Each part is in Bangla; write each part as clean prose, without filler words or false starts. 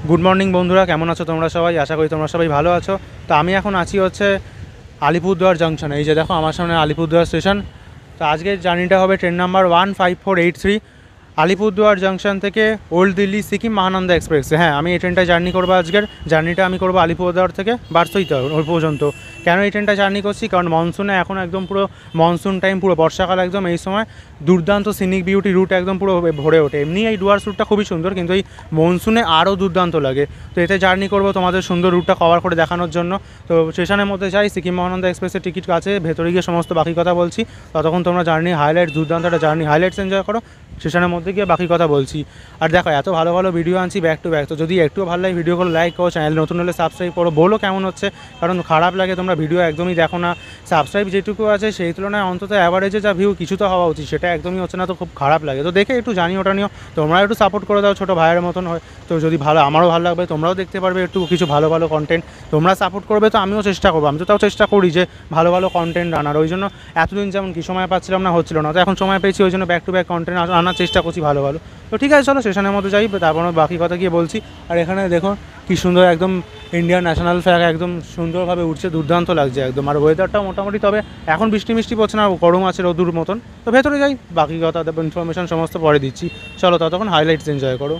গুড মর্নিং বন্ধুরা, কেমন আছো তোমরা সবাই? আশা করি তোমরা সবাই ভালো আছো। তো আমি এখন আছি হচ্ছে আলিপুরদুয়ার জাংশনে। এই যে দেখো আমার সামনে আলিপুরদুয়ার স্টেশন। তো আজকের জার্নিটা হবে ট্রেন নাম্বার 15483 আলিপুরদুয়ার জাংশন থেকে ওল্ড দিল্লি সিকিম মহানন্দা এক্সপ্রেসে। হ্যাঁ, আমি এই ট্রেনটায় জার্নি করবো। আজকের জার্নিটা আমি করবো আলিপুরদুয়ার থেকে বারসইতে ওই পর্যন্ত। কেন এই ট্রেনটা জার্নি করছি? কারণ মনসুনে এখন একদম পুরো মনসুন টাইম, পুরো বর্ষাকাল একদম। এই সময় দুর্দান্ত সিনিক বিউটি রুট একদম পুরো ভরে ওঠে। এমনি এই ডুয়ার্স রুটটা খুবই সুন্দর, কিন্তু এই মনসুনে আরও দুর্দান্ত লাগে। তো এতে জার্নি করবো তোমাদের সুন্দর রুটটা কভার করে দেখানোর জন্য। তো স্টেশনের মধ্যে যাই, সিকিম মহানন্দা এক্সপ্রেসের টিকিট আছে, ভেতরে গিয়ে সমস্ত বাকি কথা বলছি। ততক্ষণ তোমরা জার্নি হাইলাইট, দুর্দান্ত একটা জার্নি হাইলাইটস এনজয় করো। স্টেশনের মধ্যে গিয়ে বাকি কথা বলছি। আর দেখো এত ভালো ভালো ভিডিও আনছি ব্যাক টু ব্যাক। তো যদি একটু ভালো লাগে ভিডিওগুলো লাইক করো, চ্যানেল নতুন হলে সাবস্ক্রাইব করো, বলো কেমন হচ্ছে। কারণ খারাপ লাগে তোমরা ভিডিও একদমই দেখো না। সাবস্ক্রাইব যেটুকু আছে সেই তুলনায় অন্তত অ্যাভারেজে যা ভিউ কিছু তো হওয়া উচিত, সেটা একদমই হচ্ছে না। তো খুব খারাপ লাগে। তো দেখে একটু জানি ওটা নিও, তোমরা একটু সাপোর্ট করে দাও, ছোটো ভাইয়ের মতন হয়। তো যদি ভালো, আমারও ভালো লাগবে, তোমরাও দেখতে পারবে একটু কিছু ভালো ভালো কন্টেন্ট। তোমরা সাপোর্ট করবে তো আমিও চেষ্টা করবো। আমি তো তাও চেষ্টা করি যে ভালো ভালো কন্টেন্ট আনার। ওই জন্য এতদিন যেমন কি সময় পাচ্ছিলাম না, হচ্ছিল না, তো এখন সময় পেয়েছি, ওই জন্য ব্যাক টু ব্যাক কন্টেন্ট আনার চেষ্টা করছি ভালো ভালো। তো ঠিক আছে, চলো স্টেশনের মধ্যে যাই, তারপর বাকি কথা গিয়ে বলছি। আর এখানে দেখো কী সুন্দর একদম ইন্ডিয়ান ন্যাশনাল ফ্ল্যাগ একদম সুন্দরভাবে উঠছে, দুর্দান্ত লাগছে একদম। আর ওয়েদারটাও মোটামুটি, তবে এখন বৃষ্টি মিষ্টি পড়ছে না, গরম আছে রোদুর মতন। তো ভেতরে যাই, বাকি কথা ইনফরমেশন সমস্ত পরে দিচ্ছি। চলো ততক্ষণ হাইলাইটস এনজয় করো।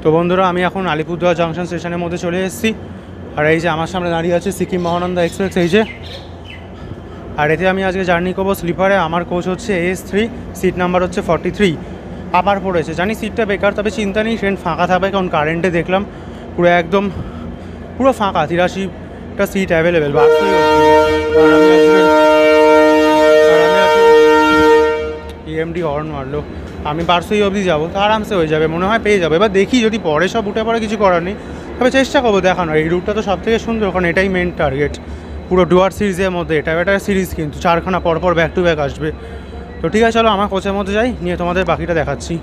তো বন্ধুরা, আমি এখন আলিপুরদুয়ার জাংশন স্টেশনের মধ্যে চলে এসেছি। আর এই যে আমার সামনে দাঁড়িয়ে আছে সিকিম মহানন্দা এক্সপ্রেস, এই যে। আর এতে আমি আজকে জার্নি করবো স্লিপারে। আমার কোচ হচ্ছে AS3, সিট নাম্বার হচ্ছে 43। আপার পড়েছে, জানি সিটটা বেকার, তবে চিন্তা নেই, ট্রেন ফাঁকা থাকবে, কারণ কারেন্টে দেখলাম পুরো একদম পুরো ফাঁকা। একটা সিট অ্যাভেলেবেল বার্সই অবধি। আর আমি আজকে ইএমডি হর্ন মারলো, আমি বার্সই অবধি যাবো তো আরামসে হয়ে যাবে মনে হয়, পেয়ে যাবো। এবার দেখি যদি পরে সব উঠে পড়ে কিছু করার নেই, তবে চেষ্টা করবো দেখানো। এই রুটটা তো সব থেকে সুন্দর, কারণ এটাই মেন টার্গেট পুরো ডুয়ার সিরিজের মধ্যে। এটা একটা সিরিজ কিন্তু 4খানা পরপর ব্যাক টু ব্যাক আসবে। তো ঠিক আছে চলো আমার কোচের মধ্যে যাই, নিয়ে তোমাদের বাকিটা দেখাচ্ছি।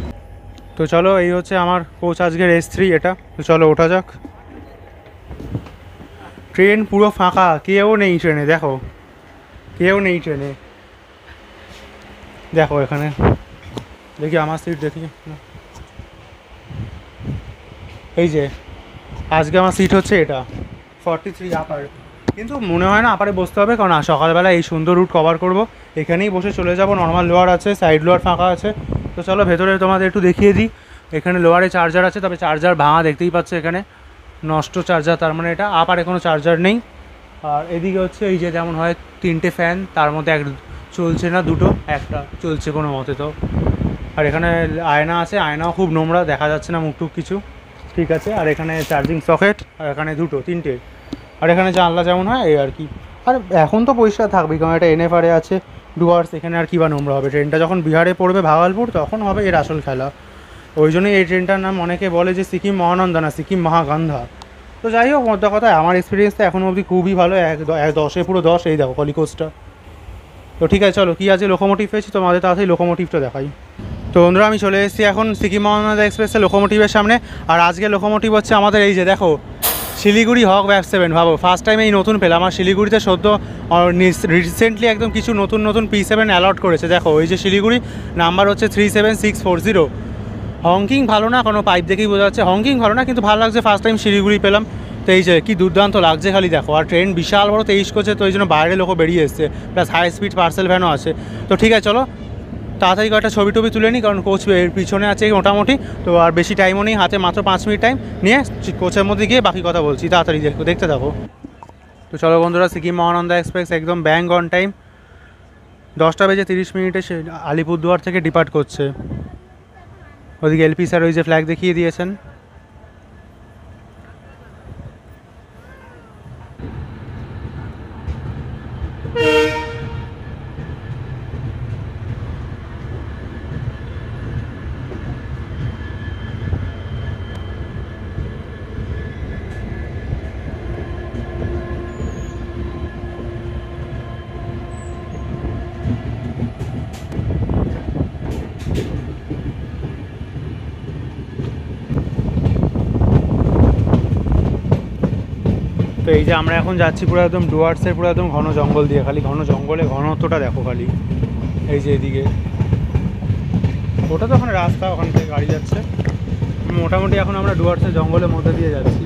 তো চলো এই হচ্ছে আমার কোচ আজকের S3 এটা। তো চলো ওঠা যাক। ট্রেন পুরো ফাঁকা, কেউ নেই ট্রেনে, দেখো কেউ নেই ট্রেনে। দেখো এখানে দেখি আমার সিট দেখি, এই যে আজকে আমার সিট হচ্ছে এটা 43 আপার। কিন্তু মনে হয় না আপারে বসতে হবে, কারণ সকালবেলা এই সুন্দর রুট কভার করব, এখানেই বসে চলে যাব। নর্মাল লোয়ার আছে, সাইড লোয়ার ফাঁকা আছে। তো চলো ভেতরে তোমাদের একটু দেখিয়ে দিই। এখানে লোয়ারে চার্জার আছে, তবে চার্জার ভাঙা দেখতেই পাচ্ছে, এখানে নষ্ট চার্জার, তার মানে এটা আপারে কোনো চার্জার নেই। আর এদিকে হচ্ছে এই যে যেমন হয় 3টে ফ্যান, তার মধ্যে এক চলছে না, দুটো, একটা চলছে কোনো মতে। তো আর এখানে আয়না আছে, আয়নাও খুব নোংরা, দেখা যাচ্ছে না মুখটুক কিছু, ঠিক আছে। আর এখানে চার্জিং সকেট, আর এখানে দুটো, 3টে। আর এখানে জানলা যেমন হয় এই আর কি। আর এখন তো পরিষ্কার থাকবেই, কারণ এটা NFR-এ আছে ডুয়ার্স, এখানে আর কী বা নোংরা হবে। ট্রেনটা যখন বিহারে পড়বে ভাগলপুর, তখন হবে এর আসল খেলা। ওই জন্যই এই ট্রেনটার নাম অনেকে বলে যে সিকিম মহানন্দা না, সিকিম মহাগান্ধা। তো যাই হোক, মধ্যে কথা আমার এক্সপিরিয়েন্সটা এখনও অবধি খুবই ভালো, 10-এ পুরো 10। এই দেখো কলিকোস্টটা। তো ঠিক আছে চলো, কী আছে লোকোমোটিভ পেয়েছি, তোমাদের তাড়াতাড়ি লোকোমোটিভটা দেখাই। তো বন্ধুরা আমি চলে এসেছি এখন সিকিম মহানন্দা এক্সপ্রেসের লোকোমোটিভের সামনে। আর আজকে লোকোমোটিভ হচ্ছে আমাদের এই যে দেখো শিলিগুড়ি হক VAP7। ভাবো ফার্স্ট টাইম এই নতুন পেলাম। আমার শিলিগুড়িতে সদ্য রিসেন্টলি একদম কিছু নতুন নতুন P7 অ্যালট করেছে। দেখো ওই যে শিলিগুড়ি, নাম্বার হচ্ছে 37640। হংকিং ভালো না, কোনো পাইপ দেখেই বোঝা যাচ্ছে হংকিং ভালো না, কিন্তু ভালো লাগছে, ফার্স্ট টাইম শিলিগুড়ি পেলাম। তো এই যে কী দুর্দান্ত লাগছে খালি দেখো। আর ট্রেন বিশাল বড় 23 কোচে, তো এই জন্য বাইরে লোকও বেরিয়ে এসছে, প্লাস হাই স্পিড পার্সেল ভ্যানও আছে। তো ঠিক আছে চলো তাড়াতাড়ি কয়েকটা ছবি টবি তুলে নিই, কারণ কোচ এর পিছনে আছে মোটামুটি। তো আর বেশি টাইমও নেই হাতে, মাত্র 5 মিনিট টাইম নিয়ে কোচের মধ্যে গিয়ে বাকি কথা বলছি। তাড়াতাড়ি দেখতে থাকো। তো চলো বন্ধুরা, সিকিম মহানন্দা এক্সপ্রেস একদম ব্যাং অন টাইম 10:30 সে আলিপুরদুয়ার থেকে ডিপার্ট করছে। ওদিকে LP স্যার ওই যে ফ্ল্যাগ দেখিয়ে দিয়েছেন। তো এই যে আমরা এখন যাচ্ছি পুরো একদম ডুয়ার্সের পুরো একদম ঘন জঙ্গল দিয়ে, খালি ঘন জঙ্গলে ঘনত্বটা দেখো খালি। এই যে এদিকে ওটা তো ওখানে রাস্তা, ওখান থেকে গাড়ি যাচ্ছে। মোটামুটি এখন আমরা ডুয়ার্সের জঙ্গলের মধ্যে দিয়ে যাচ্ছি।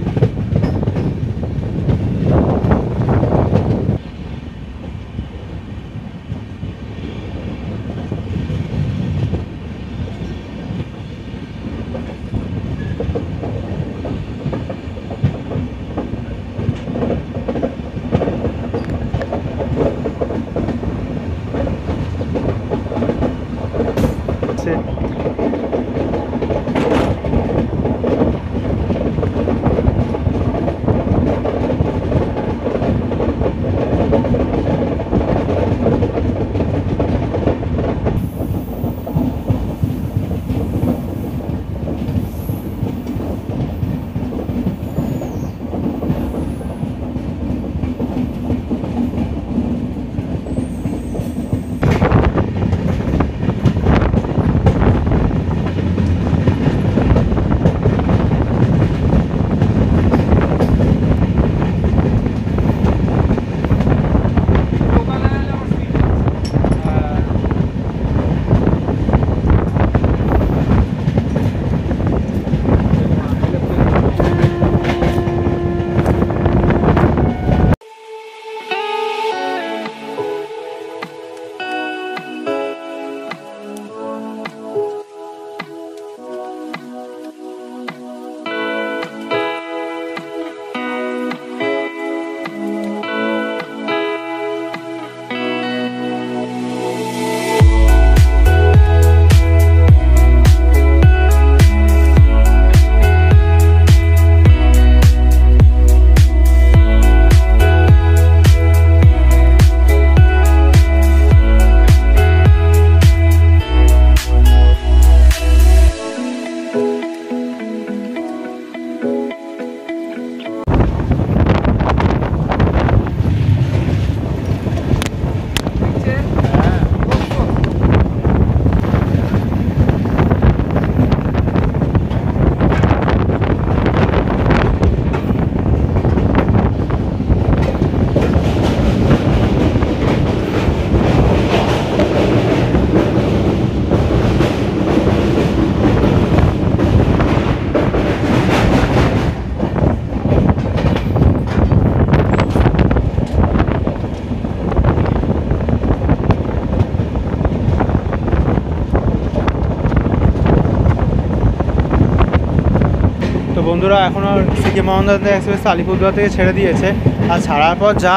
বন্ধুরা এখনও সিকিম মহানন্দা এক্সপ্রেস আলিপুরদুয়ার থেকে ছেড়ে দিয়েছে, আর ছাড়ার পর যা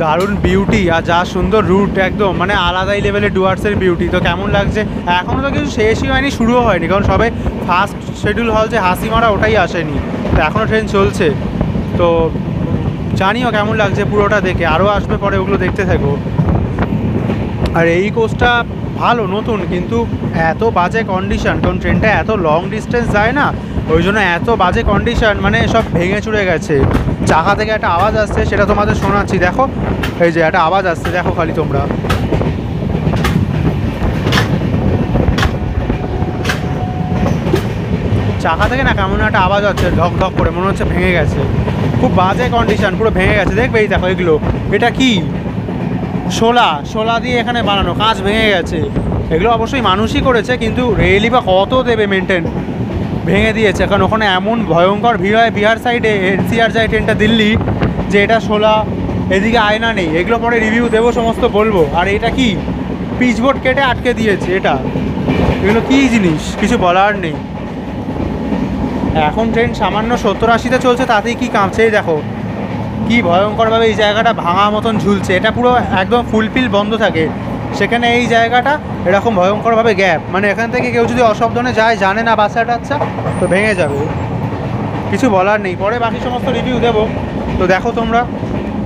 দারুণ বিউটি আর যা সুন্দর রুট, একদম মানে আলাদাই লেভেলের ডুয়ার্সের বিউটি। তো কেমন লাগছে? এখনও তো কিছু শেষই হয়নি, শুরুও হয়নি, কারণ সবে ফার্স্ট শিডিউল হল যে হাসিমারা ওটাই আসেনি, তো এখনও ট্রেন চলছে। তো জানিও কেমন লাগছে পুরোটা দেখে, আরও আসবে পরে, ওগুলো দেখতে থাকো। আর এই কোচটা ভালো নতুন, কিন্তু এত বাজে কন্ডিশন, কারণ ট্রেনটা এত লং ডিস্টেন্স যায় না, ওই জন্য এত বাজে কন্ডিশন, মানে সব ভেঙে চুরে গেছে। চাকা থেকে একটা আওয়াজ আসছে, সেটা তোমাদের শোনাচ্ছি, দেখো এই যে একটা আওয়াজ আসছে, দেখো খালি তোমরা। চাকা থেকে না কেমন একটা আওয়াজ হচ্ছে, ধক ধক করে, মনে হচ্ছে ভেঙে গেছে। খুব বাজে কন্ডিশন, পুরো ভেঙে গেছে। দেখবে এই দেখো এগুলো, এটা কি শোলা দিয়ে এখানে বানানো, কাঁচ ভেঙে গেছে। এগুলো অবশ্যই মানুষই করেছে, কিন্তু রেলই বা কত দেবে মেনটেন, ভেঙে দিয়েছে। কারণ ওখানে এমন ভয়ঙ্কর ভিড় হয়, বিহার সাইডে এনসিআর যায় ট্রেনটা দিল্লি, যে এটা শোলা, এদিকে আয়না নেই। এগুলো পরে রিভিউ দেবো, সমস্ত বলবো। আর এটা কি পিচবোর্ড কেটে আটকে দিয়েছে, এগুলো কী জিনিস, কিছু বলার নেই। এখন ট্রেন সামান্য 70-80-তে চলছে, তাতেই কি কাঁপছে, দেখো কি ভয়ঙ্করভাবে এই জায়গাটা ভাঙা মতন ঝুলছে। এটা পুরো একদম ফুলফিল বন্ধ থাকে, সেখানে এই জায়গাটা এরকম ভয়ঙ্করভাবে গ্যাপ, মানে এখান থেকে কেউ যদি অসাবধানে যায়, জানে না বাচ্চা টাচ্চা, তো ভেঙে যাবে। কিছু বলার নেই, পরে বাকি সমস্ত রিভিউ দেবো। তো দেখো তোমরা,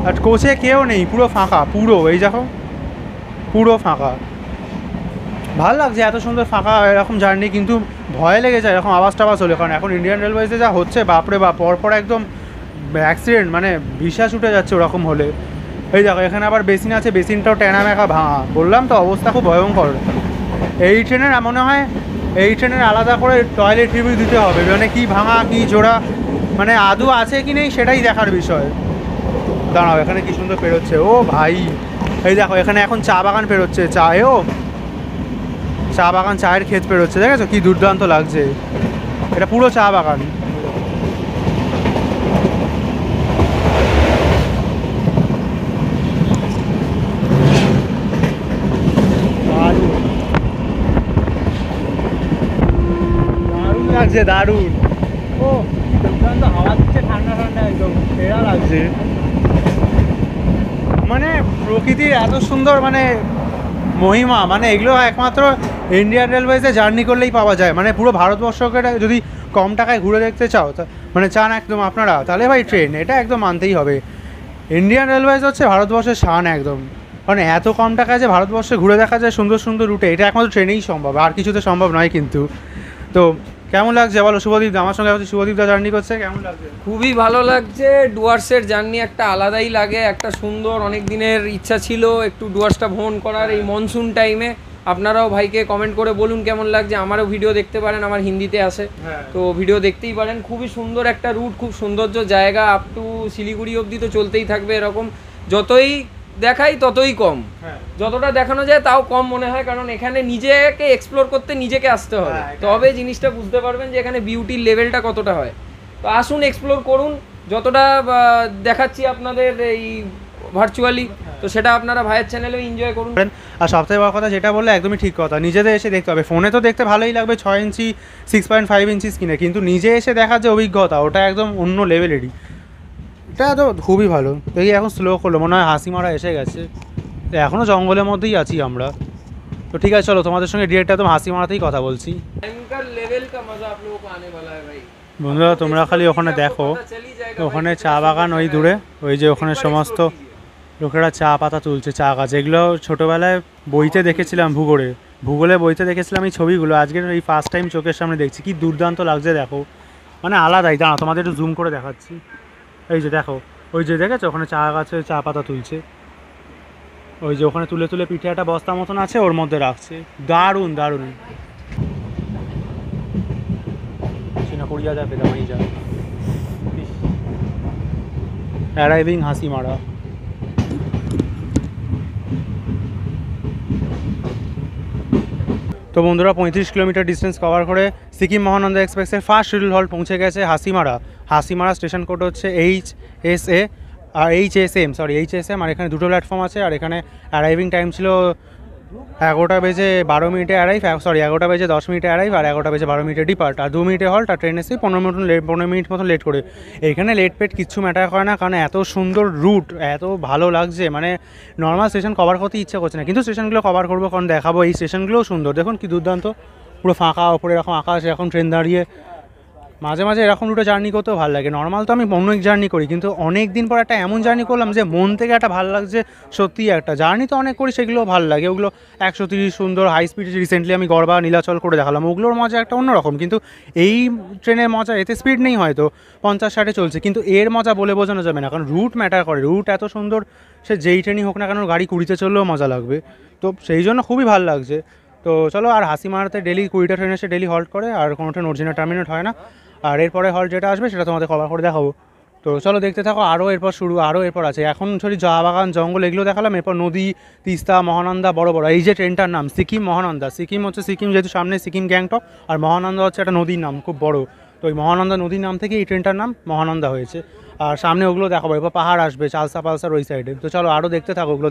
আর কোচে কেউ নেই, পুরো ফাঁকা, পুরো এই দেখো পুরো ফাঁকা। ভালো লাগছে এত সুন্দর ফাঁকা এরকম জার্নি, কিন্তু ভয় লেগে যায় এরকম আওয়াজ টাওয়াজ হলে। কারণ এখন ইন্ডিয়ান রেলওয়েজে যা হচ্ছে, বাপরে বাপ, পরপর একদম অ্যাক্সিডেন্ট, মানে বিশ্বাস উঠে যাচ্ছে ওরকম হলে। এই দেখো এখানে আবার বেসিন আছে, বেসিনটাও টেনা মেকা ভাঙা, বললাম তো অবস্থা খুব ভয়ঙ্কর। এই ট্রেনের মনে হয় এই ট্রেনের আলাদা করে টয়লেট রিভিউ দিতে হবে, মানে কি ভাঙা কি জোড়া, মানে আদৌ আছে কি নেই সেটাই দেখার বিষয়। দাঁড়াও, এখানে কি সুন্দর পেরোচ্ছে, ও ভাই এই দেখো এখানে এখন চা বাগান পেরোচ্ছে, চা বাগান, চায়ের ক্ষেত পেরোচ্ছে, দেখেছো কি দুর্দান্ত লাগছে। এটা পুরো চা বাগান। দারুণ লাগছে, দারুণ। ও দুর্দান্ত হাওয়া দিচ্ছে, ঠান্ডা ঠান্ডা, একদম সেরা লাগছে। মানে প্রকৃতির এত সুন্দর মানে মহিমা, মানে এগুলো একমাত্র ইন্ডিয়ান রেলওয়েজে জার্নি করলেই পাওয়া যায়। মানে পুরো ভারতবর্ষকে যদি কম টাকায় ঘুরে দেখতে চাও, মানে চান একদম আপনারা, তাহলে ভাই ট্রেন এটা একদম মানতেই হবে। ইন্ডিয়ান রেলওয়েজ হচ্ছে ভারতবর্ষের শান একদম, মানে এত কম টাকায় যে ভারতবর্ষে ঘুরে দেখা যায় সুন্দর সুন্দর রুটে, এটা একমাত্র ট্রেনেই সম্ভব, আর কিছুতে সম্ভব নয়। কিন্তু তো কেমন লাগছে বলো শুভদীপ দা, আমার সঙ্গে হচ্ছে শুভদীপ দা জার্নি করছে, কেমন লাগছে? খুবই ভালো লাগছে। ডুয়ার্সের জার্নি একটা আলাদাই লাগে, একটা সুন্দর, অনেক দিনের ইচ্ছা ছিল একটু ডুয়ার্সটা ভ্রমণ করার এই মনসুন টাইমে। আপনারাও ভাইকে কমেন্ট করে বলুন কেমন লাগছে। আমারও ভিডিও দেখতে পারেন, আমার হিন্দিতে আসে, তো ভিডিও দেখতেই পারেন। খুবই সুন্দর একটা রুট, খুব সৌন্দর্য জায়গা, আপ টু শিলিগুড়ি অবধি তো চলতেই থাকবে এরকম। যতই দেখাই ততই কম, যতটা দেখানো যায় তাও কম মনে হয়, কারণ এখানে নিজেকে এক্সপ্লোর করতে নিজেকে আসতে হবে, তবে জিনিসটা বুঝতে পারবেন যে এখানে বিউটির লেভেলটা কতটা হয়। তো আসুন এক্সপ্লোর করুন, যতটা দেখাচ্ছি আপনাদের এই ভার্চুয়ালি, তো সেটা আপনারা ভাইয়ের চ্যানেলেও এনজয় করুন। আর সবথেকে বড় কথা যেটা বললে একদমই ঠিক কথা, নিজেদের এসে দেখতে হবে। ফোনে তো দেখতে ভালোই লাগবে 6 ইঞ্চি 6.5 ইঞ্চি স্ক্রিনে, কিন্তু নিজে এসে দেখার যে অভিজ্ঞতা, ওটা একদম অন্য লেভেলেরই। এটা তো খুবই ভালো। দেখি এখন স্লো করলো, মনে হয় হাসিমারা এসে গেছে, এখনও জঙ্গলের মধ্যেই আছি আমরা। তো ঠিক আছে, চলো তোমাদের সঙ্গে ডিরেক্ট একদম হাসিমারাতেই কথা বলছি। বন্ধুরা তোমরা খালি ওখানে দেখো, ওখানে চা বাগান ওই দূরে, ওই যে ওখানে সমস্ত লোকেরা চা পাতা তুলছে, চা গাছ। এগুলো ছোটোবেলায় বইতে দেখেছিলাম, ভূগোলে বইতে দেখেছিলাম এই ছবিগুলো, আজকের এই ফার্স্ট টাইম চোখের সামনে দেখছি। কি দুর্দান্ত লাগছে দেখো, মানে আলাদাই। দাঁড়া তোমাদের একটু জুম করে দেখাচ্ছি। এই যে দেখো, ওই যে দেখেছো ওখানে চা গাছে চা পাতা তুলছে, ওই যে ওখানে তুলে তুলে পিঠে একটা বস্তা মতন আছে, ওর মধ্যে রাখছে। দারুণ দারুণ। অ্যারাইভিং হাসিমারা। তো বন্ধুরা 35 কিলোমিটার ডিস্টেন্স কভার করে সিকিম মহানন্দা এক্সপ্রেসের ফার্স্ট শিডিউল হল্ট পৌঁছে গেছে হাসিমারা স্টেশন কোড হচ্ছে HSA আর HSM, আর এখানে দুটো প্ল্যাটফর্ম আছে, আর এখানে অ্যারাইভিং টাইম ছিল 11:12 অ্যারাইভ, সরি 11:10 অ্যারাইভ, আর 11:12 ডিপার্ট, আর 2 মিনিটে হল্ট, আর ট্রেন এসে 15 মিনিট মতো লেট করে। এখানে লেট পেট কিচ্ছু ম্যাটার করে না, কারণ এত সুন্দর রুট, এত ভালো লাগছে, মানে নর্মাল স্টেশন কভার করতে ইচ্ছা করছে না, কিন্তু স্টেশনগুলো কভার করবো, কারণ দেখাবো এই স্টেশনগুলোও সুন্দর। দেখুন কি দুর্দান্ত, পুরো ফাঁকা, ওপরে এরকম আকাশ, এরকম ট্রেন দাঁড়িয়ে। মাঝে মাঝে এরকম রুটে জার্নি করতেও ভালো লাগে। নর্মাল তো আমি অনেক জার্নি করি, কিন্তু অনেক দিন পর একটা এমন জার্নি করলাম যে মন থেকে একটা ভালো লাগছে। সত্যিই একটা জার্নি তো অনেক করি, সেগুলোও ভালো লাগে। ওগুলো 130 সুন্দর হাই স্পিড, রিসেন্টলি আমি গড়বা নীলাচল করে দেখালাম, ওগুলোর মজা একটা অন্যরকম। কিন্তু এই ট্রেনের মজা, এতে স্পিড নেই হয়তো, 50-60 চলছে, কিন্তু এর মজা বলে বোঝানো যাবে না, কারণ রুট ম্যাটার করে। রুট এত সুন্দর, সে যেই ট্রেনই হোক না কেন, গাড়ি 20-তে চললেও মজা লাগবে। তো সেই জন্য খুবই ভালো লাগছে। তো চলো, আর হাসি মারাতে ডেলি 20টা ট্রেন এসে ডেলি হল্ট করে, আর কোনো ট্রেন অরিজিনাল টার্মিনেট হয় না। আর এরপরে হল যেটা আসবে সেটা তোমাদের কভার করে দেখাবো। তো চলো দেখতে থাকো। আরও এরপর আছে। এখন সরি চা বাগান, জঙ্গল এগুলো দেখালাম, এরপর নদী, তিস্তা, মহানন্দা, বড় বড়। এই যে ট্রেনটার নাম সিকিম মহানন্দা। সিকিম হচ্ছে সিকিম, যেহেতু সামনে সিকিম গ্যাংটক, আর মহানন্দা হচ্ছে একটা নদীর নাম খুব বড়। তো ওই মহানন্দা নদীর নাম থেকে এই ট্রেনটার নাম মহানন্দা হয়েছে। আর সামনে ওগুলো দেখাবো, এরপর পাহাড় আসবে, চালসা পালসার ওই সাইডে। তো চলো আরও দেখতে থাকো ওগুলো।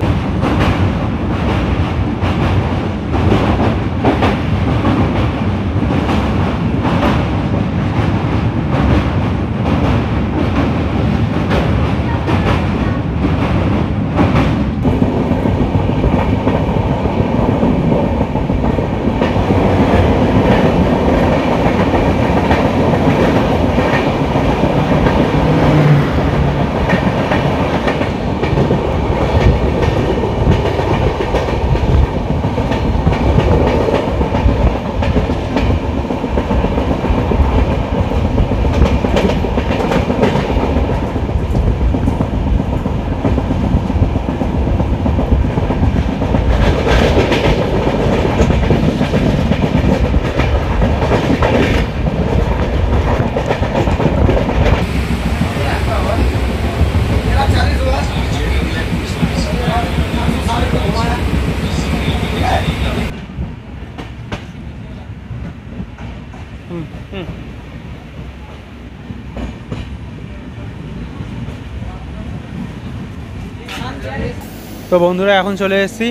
তো বন্ধুরা, এখন চলে এসেছি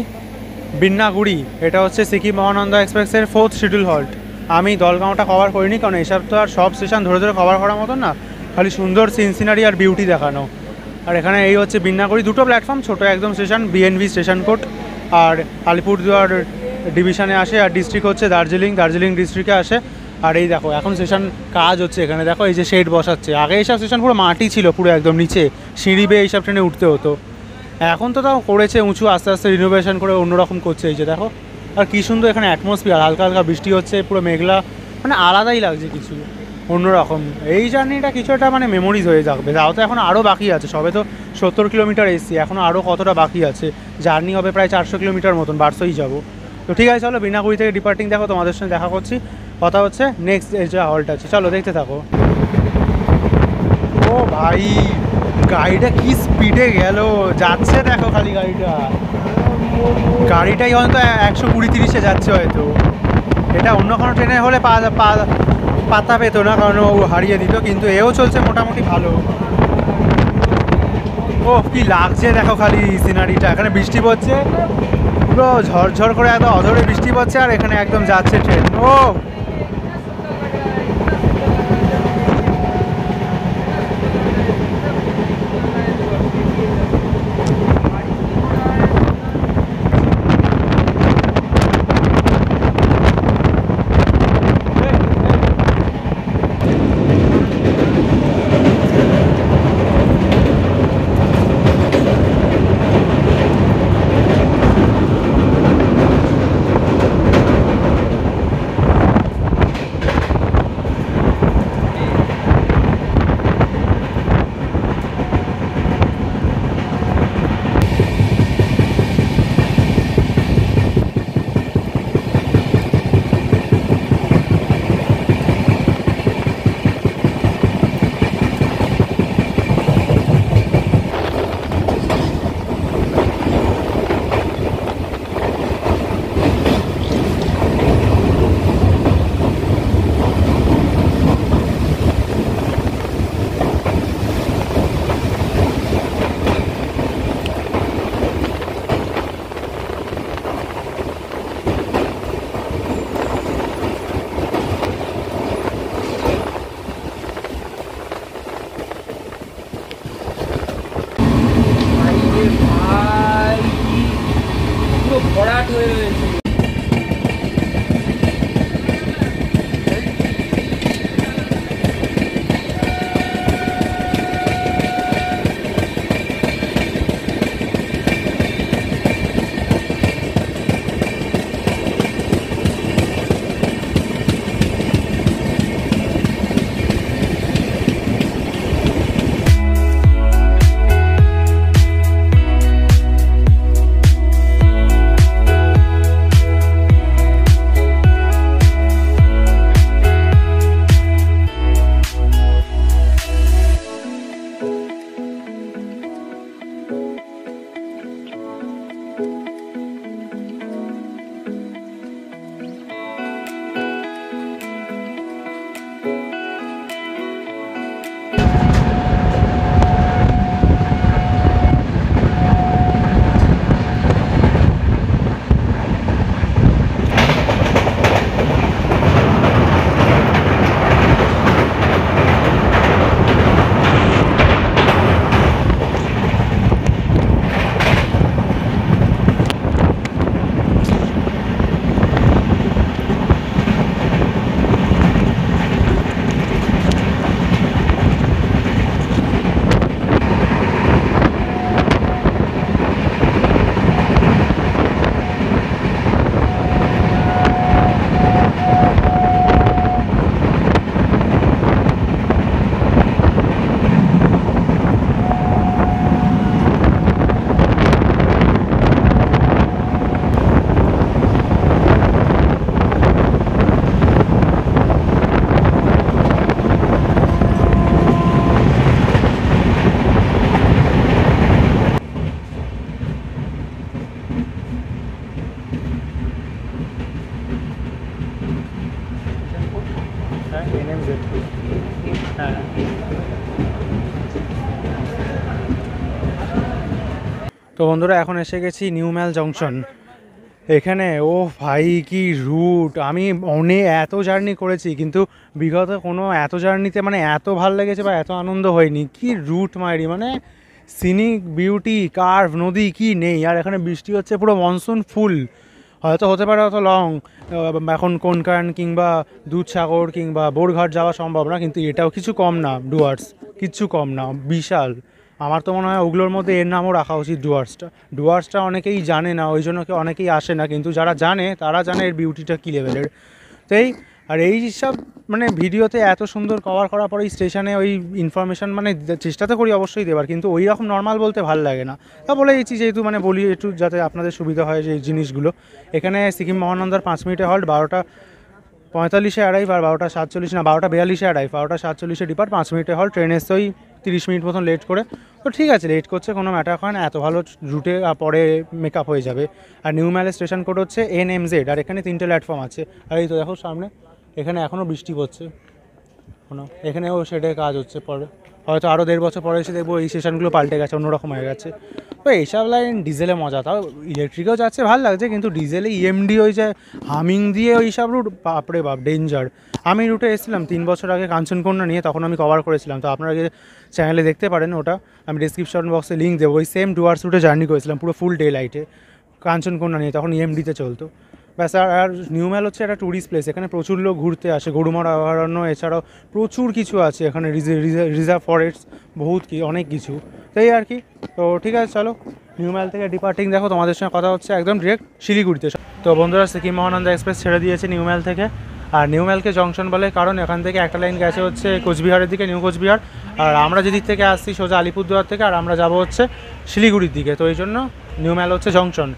বিন্নাগুড়ি। এটা হচ্ছে সিকিম মহানন্দা এক্সপ্রেসের 4th শিডিউল হল্ট। আমি দলগাঁওটা কভার করিনি, কারণ এসব তো আর সব স্টেশন ধরে ধরে কভার করার মতন না, খালি সুন্দর সিনসিনারি আর বিউটি দেখানো। আর এখানে এই হচ্ছে বিন্নাগুড়ি, দুটো প্ল্যাটফর্ম, ছোটো একদম স্টেশন, বিএনভি স্টেশন কোড, আর আলিপুরদুয়ার ডিভিশনে আসে, আর ডিস্ট্রিক্ট হচ্ছে দার্জিলিং ডিস্ট্রিক্টে আসে। আর এই দেখো এখন স্টেশন কাজ হচ্ছে এখানে, দেখো এই যে শেড বসাচ্ছে। আগে এইসব স্টেশন পুরো মাটি ছিল, পুরো একদম নিচে সিঁড়ি বেয়ে এইসব ট্রেনে উঠতে হতো। এখন তো তাও করেছে উঁচু, আস্তে আস্তে রিনোভেশন করে অন্যরকম করছে। এই যে দেখো, আর কী সুন্দর এখানে অ্যাটমসফিয়ার, হালকা হালকা বৃষ্টি হচ্ছে, পুরো মেঘলা, মানে আলাদাই লাগছে কিছু অন্যরকম। এই জার্নিটা কিছু একটা মানে মেমোরিজ হয়ে যাবে। তাও তো এখন আরও বাকি আছে, সবে তো 70 কিলোমিটার এসছি, এখনও আরও কতটা বাকি আছে। জার্নি হবে প্রায় 400 কিলোমিটার মতন, বারসোই যাবো। তো ঠিক আছে, চলো বিনাগুড়ি থেকে ডিপার্টিং দেখো, তোমাদের সঙ্গে দেখা করছি, কথা হচ্ছে নেক্সট যে হল্ট আছে। চলো দেখতে থাকো। ও ভাই, গাড়িটা কি স্পিডে গেল, যাচ্ছে দেখো খালি গাড়িটাই হয়তো 120-30-এ যাচ্ছে হয়তো। এটা অন্য কোনো ট্রেনে হলে পাতা পেতো না, কারণ ও হারিয়ে দিত, কিন্তু এও চলছে মোটামুটি ভালো। ও কি লাগছে দেখো খালি সিনারিটা। এখানে বৃষ্টি পড়ছে, পুরো ঝরঝর করে একদম অঝরে বৃষ্টি পড়ছে, আর এখানে একদম যাচ্ছে ট্রেন। ও হয়ে রয়েছে। তো বন্ধুরা এখন এসে গেছি নিউ ম্যাল জংশন। এখানে ও ভাই কি রুট, আমি অনেক এত জার্নি করেছি কিন্তু বিগত কোনো এত জার্নিতে মানে এত ভালো লেগেছে বা এত আনন্দ হয়নি। কি রুট মাইরি, মানে সিনিক বিউটি, কার্ভ, নদী কি নেই। আর এখানে বৃষ্টি হচ্ছে পুরো মনসুন ফুল। হয়তো হতে পারে অত লং এখন কোনকান কিংবা দুধসাগর কিংবা বোরঘাট যাওয়া সম্ভব না, কিন্তু এটাও কিছু কম না। ডুয়ার্স কিচ্ছু কম না, বিশাল। আমার তো মনে হয় ওগুলোর মধ্যে এর নামও রাখা উচিত, ডুয়ার্সটা অনেকেই জানে না, ওই জন্য অনেকেই আসে না, কিন্তু যারা জানে তারা জানে এর বিউটিটা কী লেভেলের। তো আর এই সব মানে ভিডিওতে এত সুন্দর কভার করার পরে স্টেশনে ওই ইনফরমেশান মানে চেষ্টা তো করি অবশ্যই দেওয়ার, কিন্তু ওই রকম নর্মাল বলতে ভালো লাগে না। তা বলে দিচ্ছি যেহেতু মানে বলি একটু যাতে আপনাদের সুবিধা হয় যে জিনিসগুলো। এখানে সিকিম মহানন্দার 5 মিনিটে হল্ট, 12:45 অ্যারাইভ, আর 12:47 না 12:42 অ্যারাইভ, 12:47 ডিপার, 5 মিনিটে হল্ট। ট্রেন এসে ওই 30 মিনিট মতন লেট করে। তো ঠিক আছে, লেট করছে কোনো ম্যাটার হয় না, এত ভালো রুটে পরে মেকআপ হয়ে যাবে। আর নিউ ম্যালের স্টেশন কোড হচ্ছে NMZ, আর এখানে 3টে প্ল্যাটফর্ম আছে। আর এই তো দেখো সামনে এখানে এখনও বৃষ্টি পড়ছে, এখানেও শেডের কাজ হচ্ছে। পরে হয়তো আরও 1.5 বছর পরে এসে দেখবো এই স্টেশনগুলো পাল্টে গেছে, অন্যরকম হয়ে গেছে। তো এইসব লাইন ডিজেলে মজা, তাও ইলেকট্রিকেও যাচ্ছে ভালো লাগছে, কিন্তু ডিজেলে EMD ওই যে হামিং দিয়ে ওই সব রুট বাপরে বাপ ডেঞ্জার। আমি রুটে এসেছিলাম 3 বছর আগে কাঞ্চনকন্যা নিয়ে, তখন আমি কভার করেছিলাম। তো আপনারা চ্যানেলে দেখতে পারেন, ওটা আমি ডিসক্রিপশন বক্সে লিঙ্ক দেবো। ওই সেম ডুয়ার্স রুটে জার্নি করেছিলাম পুরো ফুল ডে লাইটে কাঞ্চনকন্যা নিয়ে, তখন EMDতে চলতো ব্যাস। আর নিউ ম্যাল হচ্ছে একটা ট্যুরিস্ট প্লেস, এখানে প্রচুর লোক ঘুরতে আসে। গরুমারা অভয়ারণ্য এছাড়াও প্রচুর কিছু আছে এখানে, রিজার্ভ ফরেস্ট, বহুত কি অনেক কিছু। তাই আর কি। তো ঠিক আছে, চলো নিউ ম্যাল থেকে ডিপার্টিং দেখো, তোমাদের সঙ্গে কথা হচ্ছে একদম ডিরেক্ট শিলিগুড়িতে। তো বন্ধুরা, সিকিম মহানন্দা এক্সপ্রেস ছেড়ে দিয়েছে নিউ ম্যাল থেকে। আর নিউ ম্যালকে জংশন বলে কারণ এখান থেকে একটা লাইন গেছে হচ্ছে কোচবিহারের দিকে, নিউ কোচবিহার। আর আমরা যেদিক থেকে আসছি সোজা আলিপুরদুয়ার থেকে, আর আমরা যাব হচ্ছে শিলিগুড়ির দিকে। তো এই জন্য নিউ ম্যাল হচ্ছে জংশন।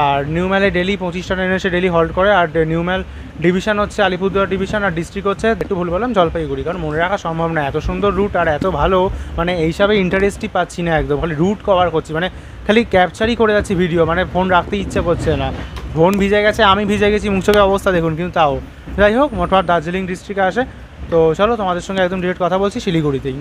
আর নিউ ম্যালে ডেলি 25টা ট্রেন এসে ডেলি হল্ট করে। আর নিউ ম্যাল ডিভিশন হচ্ছে আলিপুরদুয়ার ডিভিশন, আর ডিস্ট্রিক্ট হচ্ছে একটু ভুল বললাম জলপাইগুড়ি, কারণ মনে রাখা সম্ভব না। এত সুন্দর রুট আর এত ভালো, মানে এইসবে ইন্টারেস্টই পাচ্ছি না একদম, খালি রুট কভার করছি, মানে খালি ক্যাপচারই করে যাচ্ছি ভিডিও, মানে ফোন রাখতে ইচ্ছে করছে না। ফোন ভিজে গেছে, আমি ভিজে গেছি, মুখ চোখের অবস্থা দেখুন, কিন্তু তাও যাই হোক মোটমাট দার্জিলিং ডিস্ট্রিক্টে আসে। তো চলো তোমাদের সঙ্গে একদম ডিরেক্ট কথা বলছি শিলিগুড়িতেই।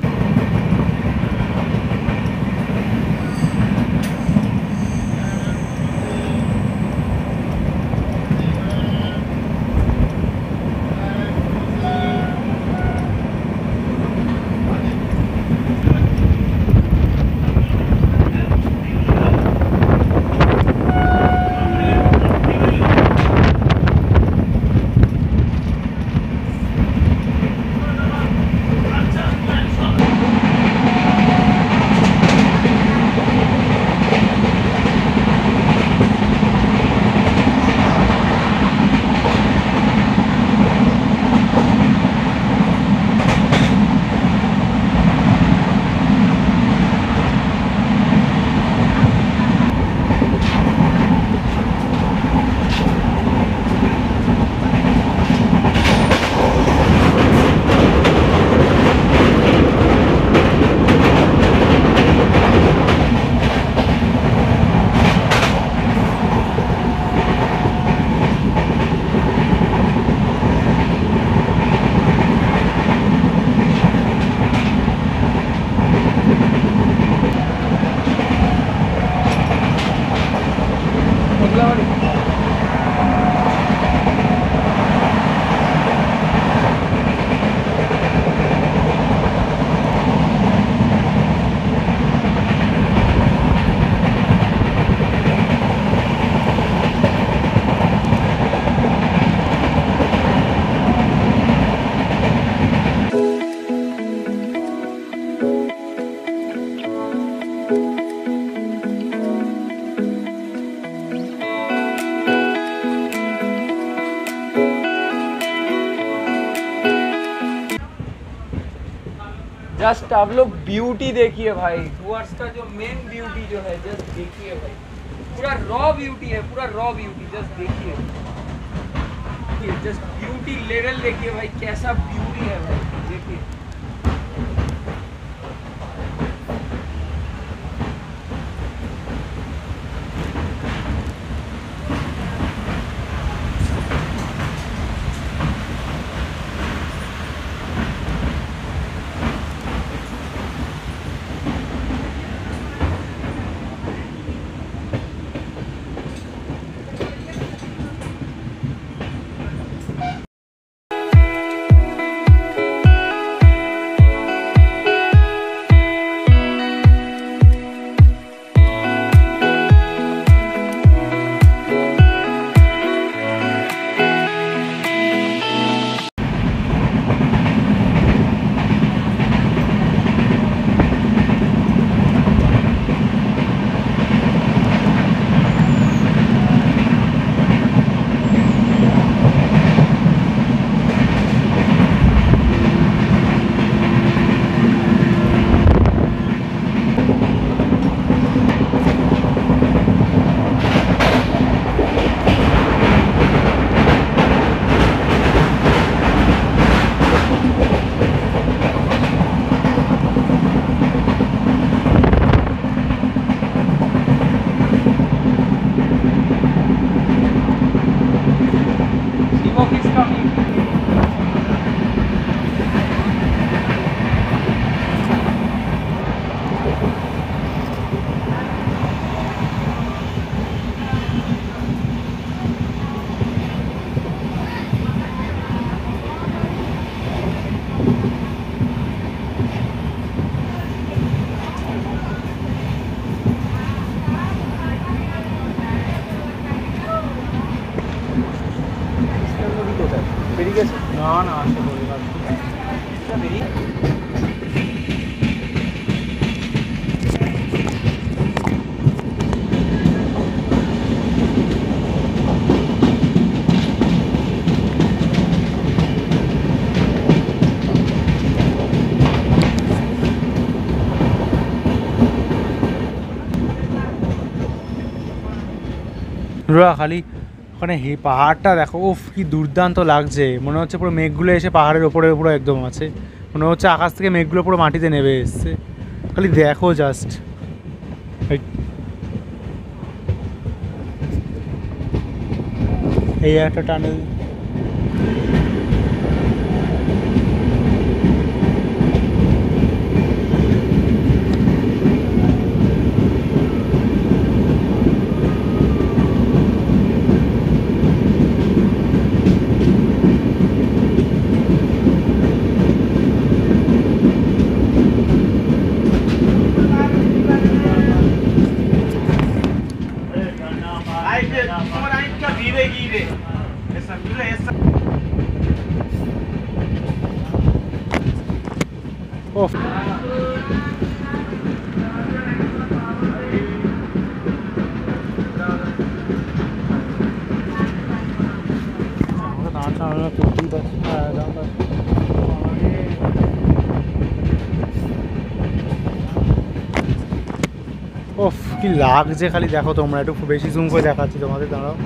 जस्ट आप लोग ब्यूटी देखिए भाई, डुअर्स का जो मेन ब्यूटी जो है, जस्ट देखिए भाई, पूरा रॉ ब्यूटी है, पूरा रॉ ब्यूटी, जस्ट देखिए, जस्ट ब्यूटी लेवल देखिए भाई, कैसा ब्यूटी है भाई, देखिए। না না আসতে বলি খালি ওখানে পাহাড়টা দেখো, উফ কি দুর্দান্ত লাগছে, মনে হচ্ছে পুরো মেঘগুলো এসে পাহাড়ের ওপরে পুরো একদম আছে, মনে হচ্ছে আকাশ থেকে মেঘগুলো পুরো মাটিতে নেমে এসছে, খালি দেখো জাস্ট। এই একটা টানেল, ওফ ওফ কি লাগছে খালি দেখো তোমরা, একটু বেশি জুম করে দেখাচ্ছি তোমাদের, দাঁড়াও।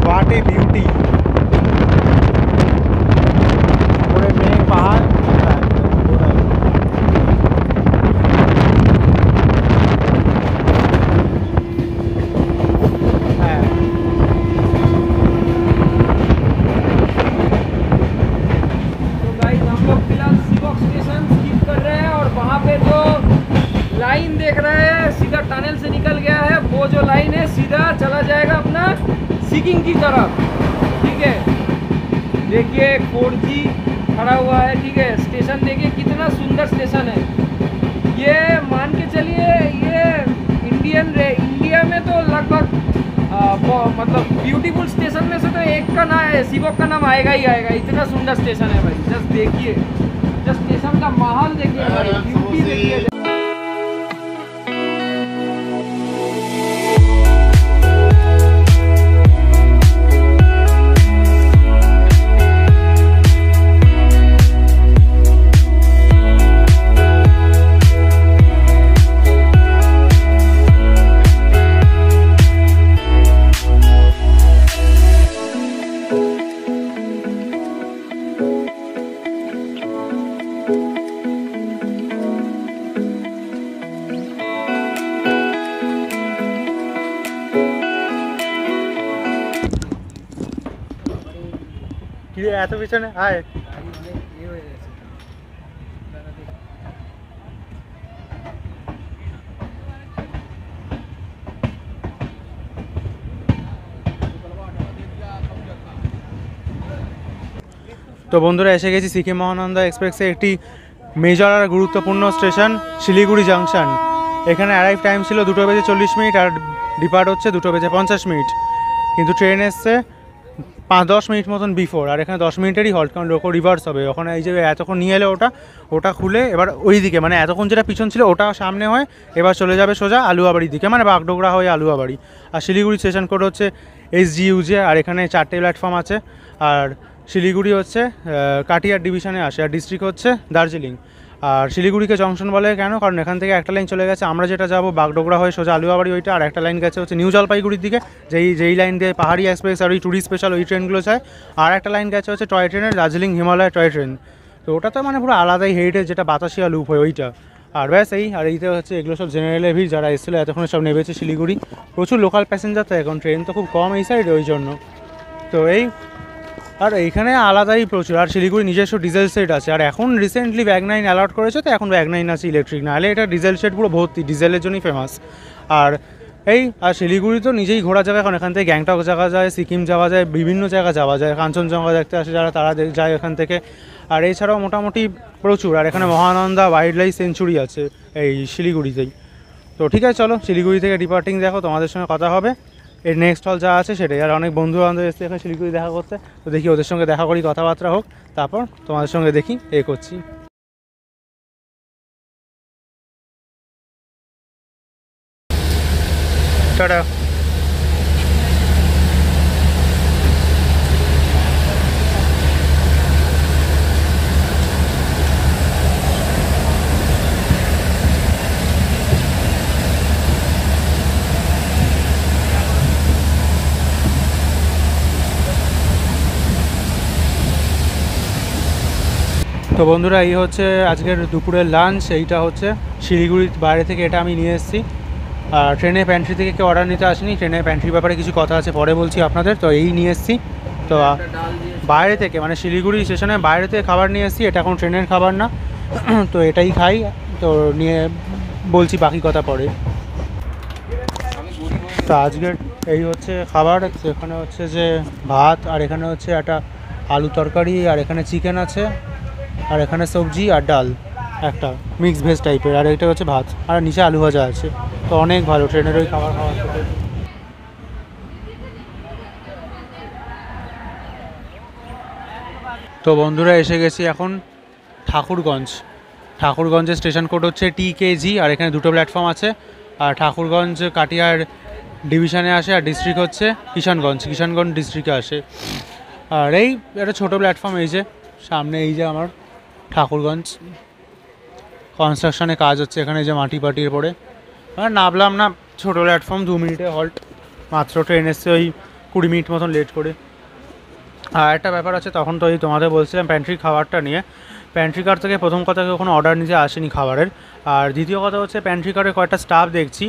What a beauty! पूरे में पहाड़ लाइन देख रहे हैं, सीधा टनल से निकल गया है, वो जो लाइन है सीधा चला जाएगा अपना सिक्किम की तरफ। ठीक है, देखिए 4G खड़ा हुआ है। ठीक है, स्टेशन देखिए कितना सुंदर स्टेशन है। ये मान के चलिए ये इंडिया में तो लगभग मतलब ब्यूटीफुल स्टेशन में से तो एक का नाम है, सीवॉक का नाम आएगा ही आएगा। इतना सुंदर स्टेशन है भाई, जस्ट देखिए, जस्ट स्टेशन का महल देखिए भाई, ब्यूटी देखिए। কি রে, এত পিছনে আয়। তো বন্ধুরা এসে গেছি সিকিম মহানন্দা এক্সপ্রেসে একটি মেজর আর গুরুত্বপূর্ণ স্টেশন শিলিগুড়ি জাংশন। এখানে অ্যারাইভ টাইম ছিল 2:40 আর ডিপার্ট হচ্ছে 2:50, কিন্তু ট্রেন এসছে 5-10 মিনিট মতন বিফোর। আর এখানে 10 মিনিটেরই হল্ট, কারণ লোকো রিভার্স হবে। ওখানে এই যে এতক্ষণ নিয়ে এলে ওটা খুলে এবার ওই দিকে, মানে এতক্ষণ যেটা পিছন ছিল ওটা সামনে হয়, এবার চলে যাবে সোজা আলুয়াবাড়ির দিকে, মানে বাগডোগরা হয়ে আলুয়াবাড়ি। আর শিলিগুড়ি স্টেশন কোড হচ্ছে SGUJ। আর এখানে 4টে প্ল্যাটফর্ম আছে। আর শিলিগুড়ি হচ্ছে কাটিয়ার ডিভিশনে আসে, আর ডিস্ট্রিক্ট হচ্ছে দার্জিলিং। আর শিলিগুড়িকে জংশন বলে কেন, কারণ এখান থেকে একটা লাইন চলে গেছে, আমরা যেটা যাবো বাগডোগরা হয়ে সোজা আলুয়াবাড়ি ওইটা, আর একটা লাইন গেছে হচ্ছে নিউ জলপাইগুড়ির দিকে, যেই লাইন দিয়ে পাহাড়ি এক্সপ্রেস আর ওই ট্যুরিস্ট স্পেশাল ওই ট্রেনগুলো যায়। আর একটা লাইন গেছে হচ্ছে টয় ট্রেনের, দার্জিলিং হিমালয় টয় ট্রেন। তো ওটা তো মানে পুরো আলাদাই হেরিটেজ, যেটা বাতাসিয়া লুপ হয় ওইটা। আর ব্যাস আর এইতে হচ্ছে এগুলো সব জেনারেলের ভিড়, যারা এসেছিলো এতক্ষণ সব নেমেছে শিলিগুড়ি। প্রচুর লোকাল প্যাসেঞ্জার, তো এখন ট্রেন তো খুব কম এই সাইডে, ওই জন্য। তো আর এইখানে আলাদাই প্রচুর। আর শিলিগুড়ি নিজস্ব ডিজেল সেট আছে। আর এখন রিসেন্টলি ব্যাগ-9 অ্যালট করেছে, তো এখন ব্যাগ-9 আছে ইলেকট্রিক, নাহলে এটা ডিজেল সেট পুরো ভর্তি, ডিজেলের জন্যই ফেমাস। আর শিলিগুড়ি তো নিজেই ঘোরা জায়গা, এখন এখান থেকে গ্যাংটক যাওয়া যায়, সিকিম যাওয়া যায়, বিভিন্ন জায়গা যাওয়া যায়। কাঞ্চনজঙ্ঘা দেখতে আসে যারা, তারা যায় এখান থেকে। আর এছাড়াও মোটামুটি প্রচুর। আর এখানে মহানন্দা ওয়াইল্ড লাইফ সেঞ্চুরি আছে এই শিলিগুড়িতেই। তো ঠিক আছে, চলো শিলিগুড়ি থেকে ডিপার্টিং দেখো, তোমাদের সঙ্গে কথা হবে। এর নেক্সট হল যা আছে সেটাই। আর অনেক বন্ধু বান্ধব এসছে এখানে শিলিগুড়ি দেখা করতে, তো দেখি ওদের সঙ্গে দেখা করি, কথাবার্তা হোক, তারপর তোমাদের সঙ্গে দেখি করছি। টাটা। তো বন্ধুরা এই হচ্ছে আজকের দুপুরের লাঞ্চ। এইটা হচ্ছে শিলিগুড়ির বাইরে থেকে এটা আমি নিয়ে এসেছি। আর ট্রেনে প্যান্ট্রি থেকে কেউ অর্ডার নিতে আসেনি, ট্রেনে প্যান্ট্রির ব্যাপারে কিছু কথা আছে, পরে বলছি আপনাদের। তো এই নিয়ে এসেছি, তো বাইরে থেকে মানে শিলিগুড়ি স্টেশনে বাইরে থেকে খাবার নিয়ে এসেছি। এটা এখন ট্রেনের খাবার না, তো এটাই খাই। তো নিয়ে বলছি বাকি কথা পরে। তো আজকের এই হচ্ছে খাবার। এখানে হচ্ছে যে ভাত, আর এখানে হচ্ছে একটা আলু তরকারি, আর এখানে চিকেন আছে, আর এখানে সবজি আর ডাল, একটা মিক্স ভেজ টাইপের, আর এটা হচ্ছে ভাত, আর নিচে আলু ভাজা আছে। তো অনেক ভালো ট্রেনের ওই খাবার খাওয়ার থেকে। তো বন্ধুরা এসে গেছি এখন ঠাকুরগঞ্জের স্টেশন কোড হচ্ছে TKG। আর এখানে 2টো প্ল্যাটফর্ম আছে। আর ঠাকুরগঞ্জ কাটিয়ার ডিভিশনে আসে, আর ডিস্ট্রিক্ট হচ্ছে কিষানগঞ্জ ডিস্ট্রিক্টে আসে। আর একটা ছোটো প্ল্যাটফর্ম, এই যে সামনে এই যে আমার ঠাকুরগঞ্জ কনস্ট্রাকশনে কাজ হচ্ছে এখানে, যে মাটি পাটির পরে নামলাম না, ছোটো প্ল্যাটফর্ম, 2 মিনিটে হল্ট মাত্র। ট্রেন এসছে ওই 20 মিনিট মতন লেট করে। আর একটা ব্যাপার আছে, তখন তো তোমাদের বলছিলাম প্যান্ট্রি খাবারটা নিয়ে। প্যান্ট্রি কার থেকে প্রথম কথা কোনো অর্ডার নিতে আসেনি খাবারের। আর দ্বিতীয় কথা হচ্ছে প্যান্ট্রি কারে কয়েকটা স্টাফ দেখছি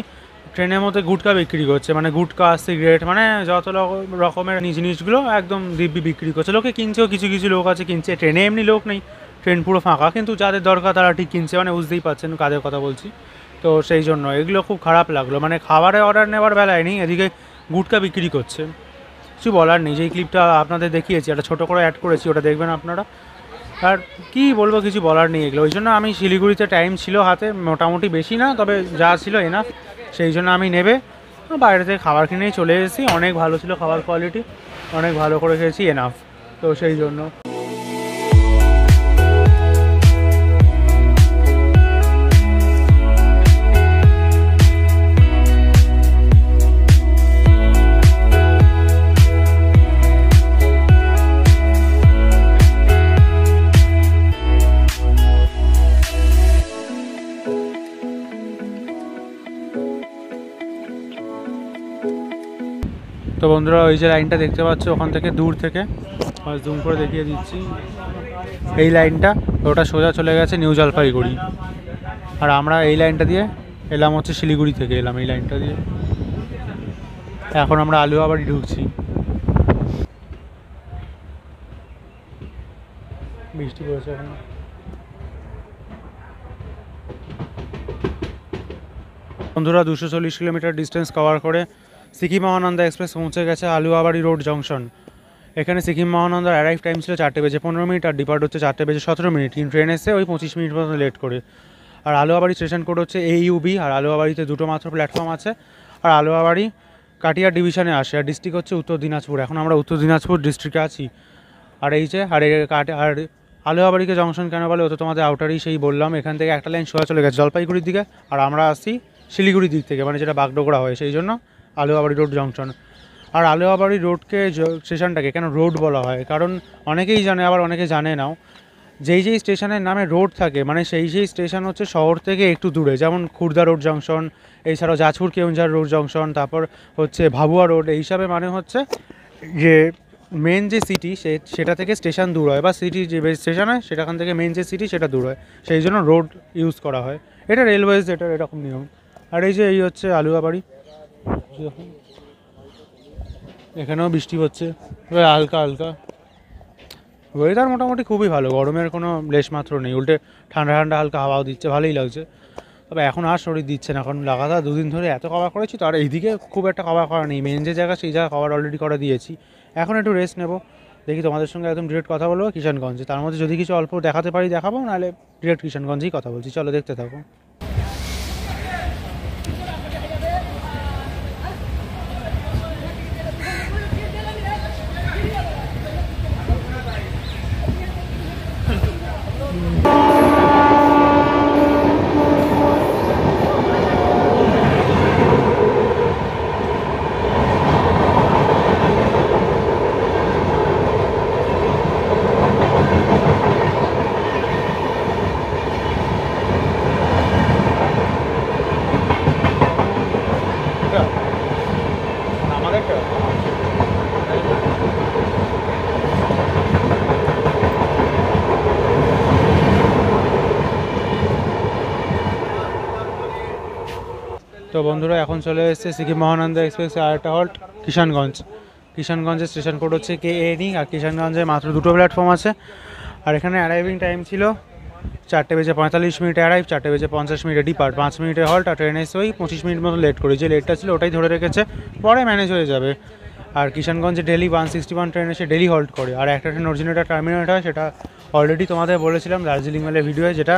ট্রেনের মধ্যে গুটকা বিক্রি করছে, মানে গুটকা, সিগারেট, মানে যত রকমের জিনিসগুলো একদম দিব্যি বিক্রি করছে। লোকে কিনছেও, কিছু কিছু লোক আছে কিনছে। ট্রেনে এমনি লোক নেই, ট্রেন পুরো ফাঁকা, কিন্তু যাদের দরকার তারা ঠিক কিনছে, মানে বুঝতেই পারছেন কাদের কথা বলছি। তো সেই জন্য এগুলো খুব খারাপ লাগলো, মানে খাবারে অর্ডার নেওয়ার বেলায় নেই, এদিকে গুটকা বিক্রি করছে। কিছু বলার নেই। যেই ক্লিপটা আপনাদের দেখিয়েছি, একটা ছোটো করে অ্যাড করেছি, ওটা দেখবেন আপনারা। আর কি বলবো, কিছু বলার নেই এগুলো। ওই জন্য আমি শিলিগুড়িতে টাইম ছিল হাতে, মোটামুটি বেশি না, তবে যা ছিল এনাফ, সেই জন্য আমি নেবে বাইরে থেকে খাবার কিনেই চলে এসেছি। অনেক ভালো ছিল খাবার কোয়ালিটি, অনেক ভালো করে খেয়েছি, এনাফ। তো সেই জন্য তো বন্ধুরা ওই যে লাইনটা দেখতে পাচ্ছ ওখান থেকে দূর থেকে জুম করে দেখিয়ে দিচ্ছি, এই লাইনটা ওটা সোজা চলে গেছে নিউ জলপাইগুড়ি। আর আমরা এই লাইনটা দিয়ে এলাম হচ্ছে শিলিগুড়ি থেকে এলাম এই লাইনটা দিয়ে। এখন আমরা আলুয়াবাড়ি ঢুকছি। বৃষ্টি পড়েছে এখন। বন্ধুরা 240 কিলোমিটার ডিস্টেন্স কভার করে সিকিম মহানন্দা এক্সপ্রেস পৌঁছে গেছে আলুয়াবাড়ি রোড জংশন। এখানে সিকিম মহানন্দার অ্যারাইভ টাইম ছিল 4:15 আর ডিপার্ট হচ্ছে 4:17। কিন্তু ট্রেন এসে ওই 25 মিনিট মতো লেট করে। আর আলুয়াবাড়ি স্টেশন কোড হচ্ছে AUB। আর আলুয়াবাড়িতে দুটো মাত্র প্ল্যাটফর্ম আছে। আর আলুয়াবাড়ি কাটিয়ার ডিভিশনে আসে। আর ডিস্ট্রিক্ট হচ্ছে উত্তর দিনাজপুর। এখন আমরা উত্তর দিনাজপুর ডিস্ট্রিক্টে আছি। আর এই যে আর আলুয়াবাড়িকে জংশন কেন বলে ও তো তোমাদের আউটারই সেই বললাম। এখান থেকে একটা লাইন সোজা চলে গেছে জলপাইগুড়ির দিকে, আর আমরা আসছি শিলিগুড়ির দিক থেকে, মানে যেটা বাগডোগরা হয়, সেই জন্য আলুয়াবাড়ি রোড জংশন। আর আলুয়াবাড়ি রোডকে স্টেশনটাকে কেন রোড বলা হয়, কারণ অনেকেই জানে আবার অনেকে জানে নাও। যেই স্টেশনের নামে রোড থাকে মানে সেই স্টেশন হচ্ছে শহর থেকে একটু দূরে, যেমন খুর্দা রোড জংশন, এছাড়াও জাজপুর কেউঞ্ঝার রোড জংশন, তারপর হচ্ছে ভাবুয়া রোড। এই হিসাবে মানে হচ্ছে যে মেন যে সিটি সেটা থেকে স্টেশন দূর হয়, বা সিটি যে স্টেশন হয় সেটাখান থেকে মেন যে সিটি সেটা দূর হয়, সেই জন্য রোড ইউজ করা হয়। এটা রেলওয়েজ, এটা এরকম নিয়ম। আর এই হচ্ছে আলুয়াবাড়ি। এখানেও বৃষ্টি হচ্ছে হালকা হালকা। ওয়েদার মোটামুটি খুবই ভালো, গরমের কোনো লেশমাত্র নেই, উল্টে ঠান্ডা ঠান্ডা হালকা হাওয়াও দিচ্ছে, ভালোই লাগছে। তবে এখন আর শরীর দিচ্ছে না, কারণ লাগাতার 2 দিন ধরে এত কভার করেছি তো। আর এইদিকে খুব একটা কভার করা নেই, মেন যে জায়গা সেই জায়গা কভার অলরেডি করে দিয়েছি। এখন একটু রেস্ট নেবো, দেখি তোমাদের সঙ্গে একদম ডিরেক্ট কথা বলবো কিষানগঞ্জে। তার মধ্যে যদি কিছু অল্প দেখাতে পারি দেখাবো, নাহলে ডিরেক্ট কিষানগঞ্জেই কথা বলছি। চলো দেখতে থাকো। তো বন্ধুরা এখন চলে এসেছে সিকিম মহানন্দা এক্সপ্রেসের আরেকটা হল্ট কিষানগঞ্জ। কিষানগঞ্জের স্টেশন কোড হচ্ছে KNE। আর কিষানগঞ্জে মাত্র দুটো প্ল্যাটফর্ম আছে। আর এখানে অ্যারাইভিং টাইম ছিল 4:45 অ্যারাইভ, 4:50 ডিপার্ট, 5 মিনিটের হল্ট। আর ট্রেন এসে ওই 25 মিনিট মতো লেট করে, যে লেটটা ছিল ওটাই ধরে রেখেছে, পরে ম্যানেজ হয়ে যাবে। আর কিষানগঞ্জে ডেলি 161 ট্রেন এসে ডেলি হল্ট করে। আর একটা ট্রেন অরিজিনেটার টার্মিনেট হয়, সেটা অলরেডি তোমাদের বলেছিলাম দার্জিলিং মেলের ভিডিওয়ে, যেটা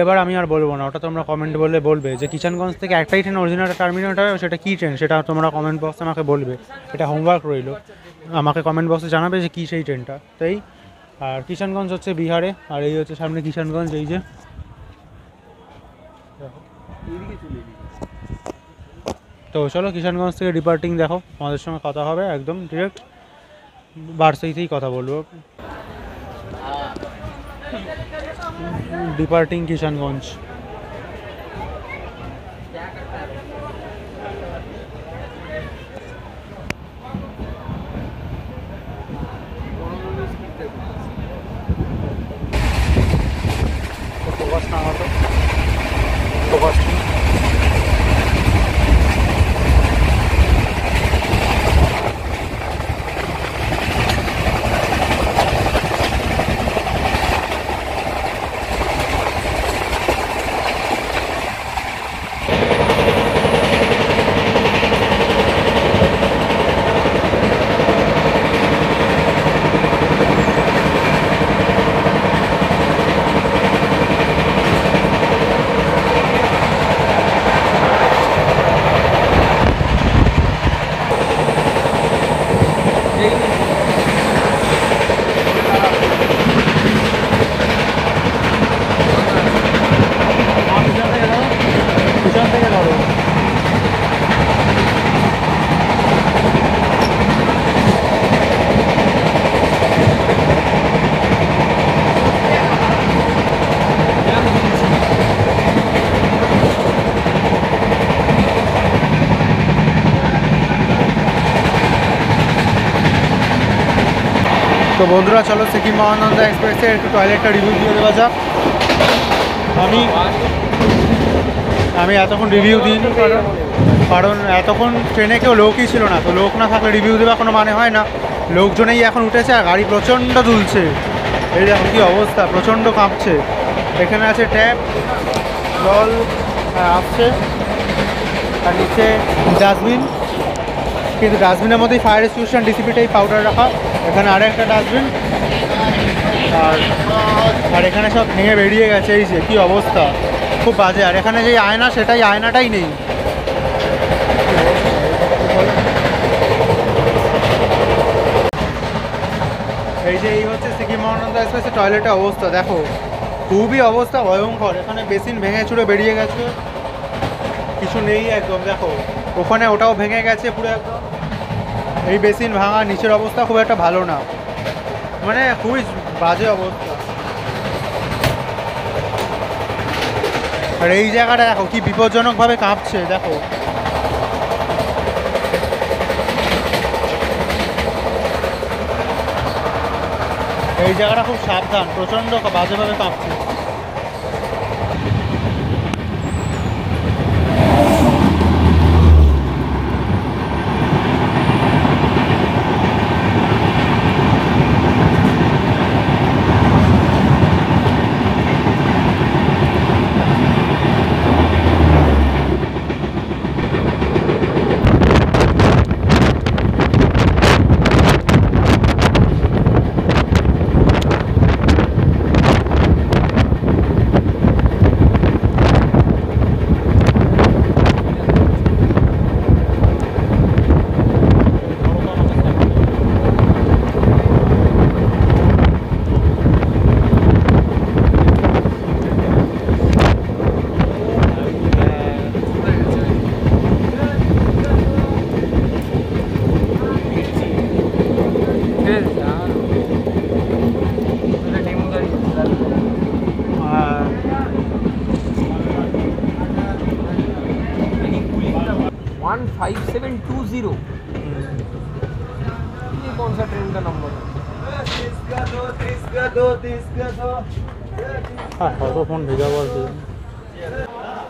এবার আমি আর বলবো না, ওটা তোমরা কমেন্ট বলবে যে কিষানগঞ্জ থেকে একটাই ট্রেন অরিজিনেটার টার্মিনেট হয়, সেটা কী ট্রেন সেটা তোমরা কমেন্ট বক্সে আমাকে বলবে। এটা হোমওয়ার্ক রইল, আমাকে কমেন্ট বক্সে জানাবে যে কী সেই ট্রেনটা। তাই আর কিষানগঞ্জ হচ্ছে বিহারে। আর এই হচ্ছে সামনে কিষানগঞ্জ, এই যে। তো চলো কিষানগঞ্জ থেকে ডিপার্টিং দেখো, আমাদের সঙ্গে কথা হবে একদম ডিরেক্ট, বারসাইতেই কথা বলবো। ডিপার্টিং কিষানগঞ্জ। বন্ধুরা চলো সিকিম মহানন্দা এক্সপ্রেসের একটু টয়লেটটা রিভিউ দিয়ে দেওয়া যাক। আমি এতক্ষণ রিভিউ দিইনি কারণ এতক্ষণ ট্রেনে কেউ লোকই ছিল না, তো লোক না থাকলে রিভিউ দেওয়া কোনো মানে হয় না। লোকজনেই এখন উঠেছে আর গাড়ি প্রচণ্ড দুলছে, এই দেখো কী অবস্থা, প্রচণ্ড কাঁপছে। এখানে আছে ট্যাপ, জল আসছে আর নিচে ডাস্টবিন, কিন্তু ডাস্টবিনের মধ্যেই ফায়ার এক্সটিংগুইশার ডিসিপিটাই পাউডার রাখা। এখানে আরও একটা ডাস্টবিন আর এখানে সব ভেঙে বেরিয়ে গেছে, এই যে কী অবস্থা, খুব বাজে। আর এখানে যে আয়না, সেটাই আয়নাটাই নেই। এই যে এই হচ্ছে সিকিম মহানন্দা এক্সপ্রেসের টয়লেটের অবস্থা, দেখো খুবই অবস্থা ভয়ঙ্কর। এখানে বেসিন ভেঙে চুরে বেরিয়ে গেছে, কিছু নেই একদম। দেখো ওখানে ওটাও ভেঙে গেছে পুরো একদম। এই বেসিন ভাঙা, নিচের অবস্থা খুব একটা ভালো না, মানে খুবই বাজে অবস্থা। আর এই জায়গাটা দেখো কি বিপজ্জনকভাবে কাঁপছে, দেখো এই জায়গাটা খুব সাবধান, প্রচণ্ড বাজেভাবে কাঁপছে। कौन सा ट्रेन का नंबर है? ফোন ভেজা বলতে।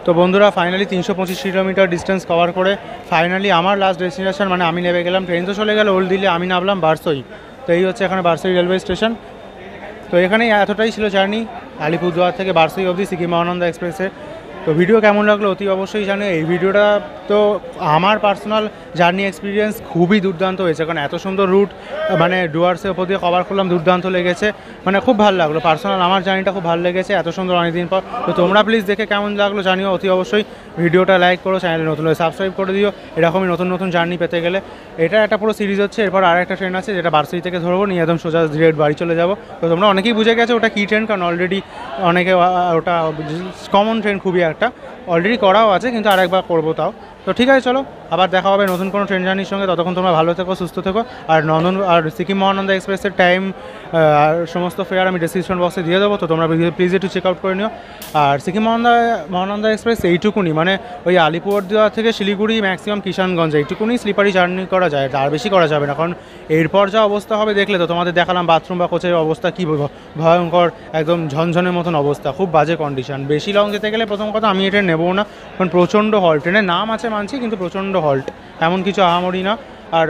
তো বন্ধুরা ফাইনালি 325 কিলোমিটার ডিস্টেন্স কভার করে ফাইনালি আমার লাস্ট ডেস্টিনেশন, মানে আমি নেমে গেলাম। ট্রেন তো চলে গেল ওল্ড দিল্লি, আমি নামলাম বারসই। তো এই হচ্ছে এখানে বারসই রেলওয়ে স্টেশন। তো এখানেই এতটাই ছিল জার্নি আলিপুরদুয়ার থেকে বারসই অবধি সিকিম মহানন্দা এক্সপ্রেসে। তো ভিডিও কেমন লাগলো অতি অবশ্যই জানো। এই ভিডিওটা তো আমার পার্সোনাল জার্নি এক্সপিরিয়েন্স খুবই দুর্দান্ত হয়েছে, কারণ এত সুন্দর রুট মানে ডুয়ার্সের ওপর দিয়ে কভার করলাম, দুর্দান্ত লেগেছে, মানে খুব ভালো লাগলো। পার্সোনাল আমার জার্নিটা খুব ভালো লেগেছে এত সুন্দর অনেকদিন পর। তো তোমরা প্লিজ দেখে কেমন লাগলো জানিও অতি অবশ্যই। ভিডিওটা লাইক করো, চ্যানেলে নতুন হলে সাবস্ক্রাইব করে দিও এরকমই নতুন নতুন জার্নি পেতে গেলে। এটা একটা পুরো সিরিজ হচ্ছে, এরপর আর একটা ট্রেন আছে যেটা বারসই থেকে ধরবো, নিয়ে একদম সোজা ডিরেক্ট বাড়ি চলে যাবো। তো তোমরা অনেকেই বুঝে গেছো ওটা কী ট্রেন, কারণ অলরেডি অনেকে ওটা কমন ট্রেন খুবই একটা, অলরেডি করাও আছে, কিন্তু আরেকবার করবো তাও। তো ঠিক আছে চলো, আবার দেখা হবে নতুন কোনো ট্রেন জার্নির সঙ্গে। ততক্ষণ তোমরা ভালো থেকো, সুস্থ থেকো। আর সিকিম মহানন্দা এক্সপ্রেসের টাইম আর সমস্ত ফেয়ার আমি ডেসক্রিপশন বক্সে দিয়ে দেবো, তো তোমরা প্লিজ একটু চেক আউট করে নিও। আর সিকিম মহানন্দা এক্সপ্রেস এইটুকুনি, মানে ওই আলিপুরদুয়ার থেকে শিলিগুড়ি ম্যাক্সিমাম কিষানগঞ্জ এইটুকুনি স্লিপারি জার্নি করা যায়, আর বেশি করা যাবে না, কারণ এরপর যা অবস্থা হবে দেখলে তো। তোমাদের দেখালাম বাথরুম বা কোচের অবস্থা কী ভয়ঙ্কর, একদম ঝনঝনের মতন অবস্থা, খুব বাজে কন্ডিশন। বেশি লং যেতে গেলে প্রথম কথা আমি এটা নেবো না, কারণ প্রচণ্ড হল্ট, ট্রেনের নাম আছে মানছি, কিন্তু প্রচণ্ড হল্ট, এমন কিছু আহামরি না। আর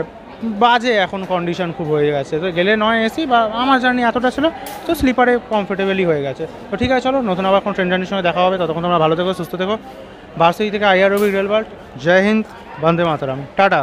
বাজে এখন কন্ডিশন খুব হয়ে গেছে, তো গেলে নয় এসি বা আমার জার্নি এতটা ছিল, তো স্লিপারে কমফোর্টেবলি হয়ে গেছে। তো ঠিক আছে চলো, নতুন আবার কোনো ট্রেন জার্নির সঙ্গে দেখা হবে। ততক্ষণ তোমরা ভালো থেকো, সুস্থ থেকো। বারসই থেকে IROB রেলওয়ার্ল্ড। জয় হিন্দ, বন্দে মাতরম, টাটা।